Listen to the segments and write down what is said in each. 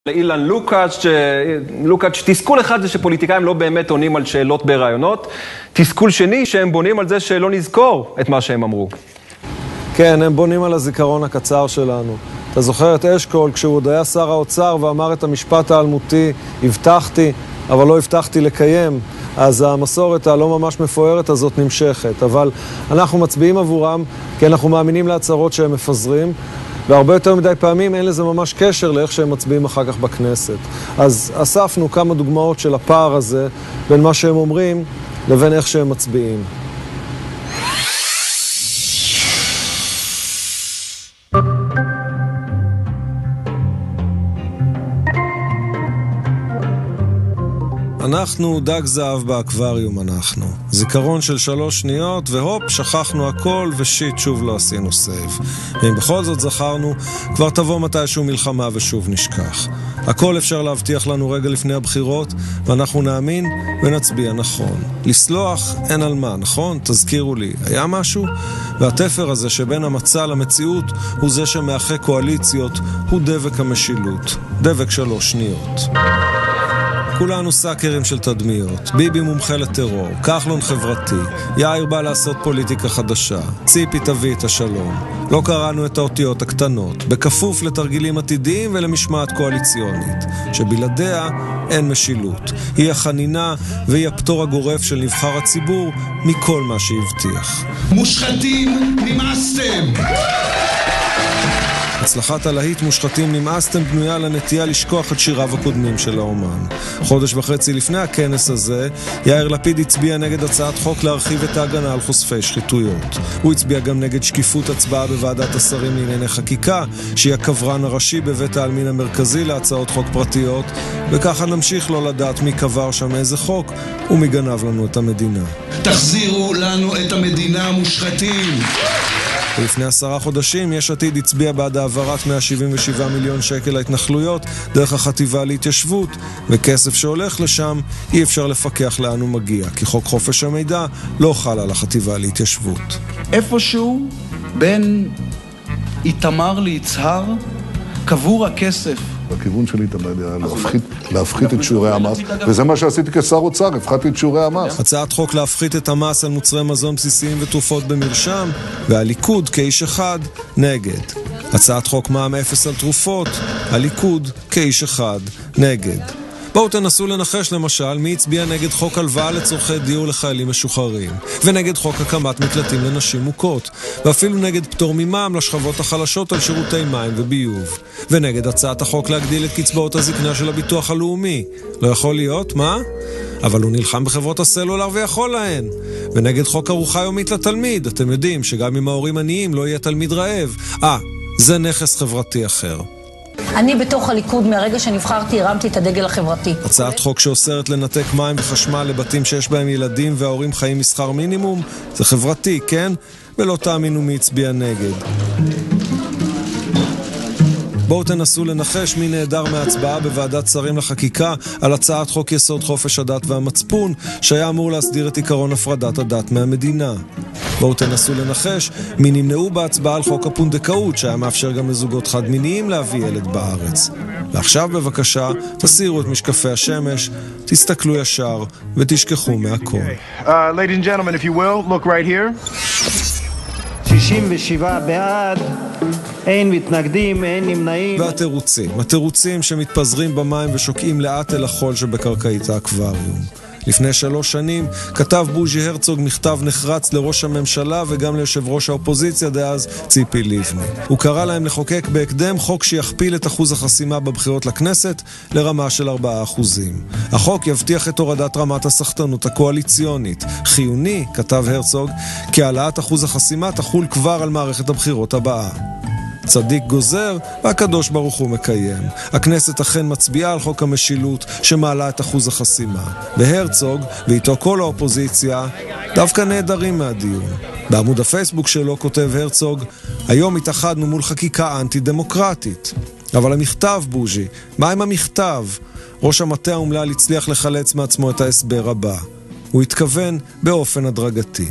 לאילן לוקאץ', תסכול אחד זה שפוליטיקאים לא באמת עונים על שאלות ברעיונות, תסכול שני שהם בונים על זה שלא נזכור את מה שהם אמרו. כן, הם בונים על הזיכרון הקצר שלנו. אתה זוכר את אשכול כשהוא עוד היה שר האוצר ואמר את המשפט האלמותי, הבטחתי, אבל לא הבטחתי לקיים. אז המסורת הלא ממש מפוארת הזאת נמשכת. אבל אנחנו מצביעים עבורם כי אנחנו מאמינים להצהרות שהם מפזרים, והרבה יותר מדי פעמים אין לזה ממש קשר לאיך שהם מצביעים אחר כך בכנסת. אז אספנו כמה דוגמאות של הפער הזה בין מה שהם אומרים לבין איך שהם מצביעים. אנחנו דג זהב באקווריום אנחנו. זיכרון של 3 שניות והופ, שכחנו הכל ושיט שוב לא עשינו סייב. ואם בכל זאת זכרנו, כבר תבוא מתישהו מלחמה ושוב נשכח. הכל אפשר להבטיח לנו רגע לפני הבחירות, ואנחנו נאמין ונצביע נכון. לסלוח אין על מה, נכון? תזכירו לי, היה משהו? והתפר הזה שבין המצע למציאות הוא זה שמאחה קואליציות, הוא דבק המשילות. דבק 3 שניות. כולנו סאקרים של תדמיות, ביבי מומחה לטרור, כחלון חברתי, יאיר בא לעשות פוליטיקה חדשה, ציפי תביא את השלום. לא קראנו את האותיות הקטנות, בכפוף לתרגילים עתידיים ולמשמעת קואליציונית, שבלעדיה אין משילות. היא החנינה והיא הפטור הגורף של נבחר הציבור מכל מה שהבטיח. מושחתים נמאסתם! הצלחת הלהיט מושחתים נמאסתם בנויה לנטייה לשכוח את שיריו הקודמים של האומן. 1.5 חודש לפני הכנס הזה, יאיר לפיד הצביע נגד הצעת חוק להרחיב את ההגנה על חושפי שחיתויות. הוא הצביע גם נגד שקיפות הצבעה בוועדת השרים לענייני חקיקה, שהיא הקברן הראשי בבית העלמין המרכזי להצעות חוק פרטיות, וככה נמשיך לא לדעת מי קבר שם איזה חוק ומי גנב לנו את המדינה. תחזירו לנו את המדינה, מושחתים! ולפני 10 חודשים יש עתיד הצביע בעד העברת 177 מיליון שקל להתנחלויות דרך החטיבה להתיישבות, וכסף שהולך לשם אי אפשר לפקח לאן הוא מגיע, כי חוק חופש המידע לא חל על החטיבה להתיישבות. איפשהו בין איתמר ליצהר קבור הכסף. בכיוון שלי תמיד היה להפחית את שיעורי המס, וזה מה שעשיתי כשר אוצר, הפחתתי את שיעורי המס. הצעת חוק להפחית את המס על מוצרי מזון בסיסיים ותרופות במרשם, והליכוד כאיש אחד נגד. הצעת חוק מע"מ 0 על תרופות, הליכוד כאיש אחד נגד. בואו תנסו לנחש למשל מי הצביע נגד חוק הלוואה לצורכי דיור לחיילים משוחררים, ונגד חוק הקמת מקלטים לנשים מוכות, ואפילו נגד פטור ממע"מ לשכבות החלשות על שירותי מים וביוב, ונגד הצעת החוק להגדיל את קצבאות הזקנה של הביטוח הלאומי. לא יכול להיות, מה? אבל הוא נלחם בחברות הסלולר ויכול להן. ונגד חוק ארוחה יומית לתלמיד, אתם יודעים שגם אם ההורים עניים לא יהיה תלמיד רעב. זה נכס חברתי אחר. אני בתוך הליכוד מהרגע שנבחרתי הרמתי את הדגל החברתי. הצעת חוק שאוסרת לנתק מים וחשמל לבתים שיש בהם ילדים וההורים חיים משכר מינימום, זה חברתי, כן? ולא תאמינו מי הצביע נגד. בואו תנסו לנחש מי נהדר מההצבעה בוועדת שרים לחקיקה על הצעת חוק יסוד חופש הדת והמצפון שהיה אמור להסדיר את עיקרון הפרדת הדת מהמדינה. בואו תנסו לנחש מי נמנעו בהצבעה על חוק הפונדקאות שהיה מאפשר גם לזוגות חד מיניים להביא ילד בארץ. ועכשיו בבקשה תסירו את משקפי השמש, תסתכלו ישר ותשכחו מהכל. Ladies and gentlemen, if you will, look right here. 67 בעד, אין מתנגדים, אין נמנעים. והתירוצים שמתפזרים במים ושוקעים לאט אל החול שבקרקעית האקווריום. לפני 3 שנים כתב בוז'י הרצוג מכתב נחרץ לראש הממשלה וגם ליושב ראש האופוזיציה דאז ציפי לבני. הוא קרא להם לחוקק בהקדם חוק שיכפיל את אחוז החסימה בבחירות לכנסת לרמה של 4%. החוק יבטיח את הורדת רמת הסחטנות הקואליציונית. חיוני, כתב הרצוג, כי העלאת אחוז החסימה תחול כבר על מערכת הבחירות הבאה. צדיק גוזר והקדוש ברוך הוא מקיים. הכנסת אכן מצביעה על חוק המשילות שמעלה את אחוז החסימה. והרצוג ואיתו כל האופוזיציה דווקא נהדרים מהדיון. בעמוד הפייסבוק שלו כותב הרצוג, היום התאחדנו מול חקיקה אנטי-דמוקרטית. אבל המכתב, בוז'י, מה עם המכתב? ראש המטה האומלל הצליח לחלץ מעצמו את ההסבר הבא. הוא התכוון באופן הדרגתי.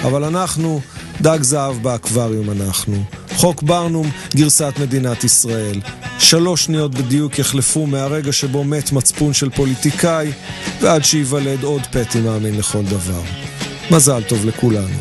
אבל אנחנו דג זהב באקווריום אנחנו. חוק ברנום, גרסת מדינת ישראל. 3 שניות בדיוק יחלפו מהרגע שבו מת מצפון של פוליטיקאי, ועד שיוולד עוד פטי מאמין לכל דבר. מזל טוב לכולנו.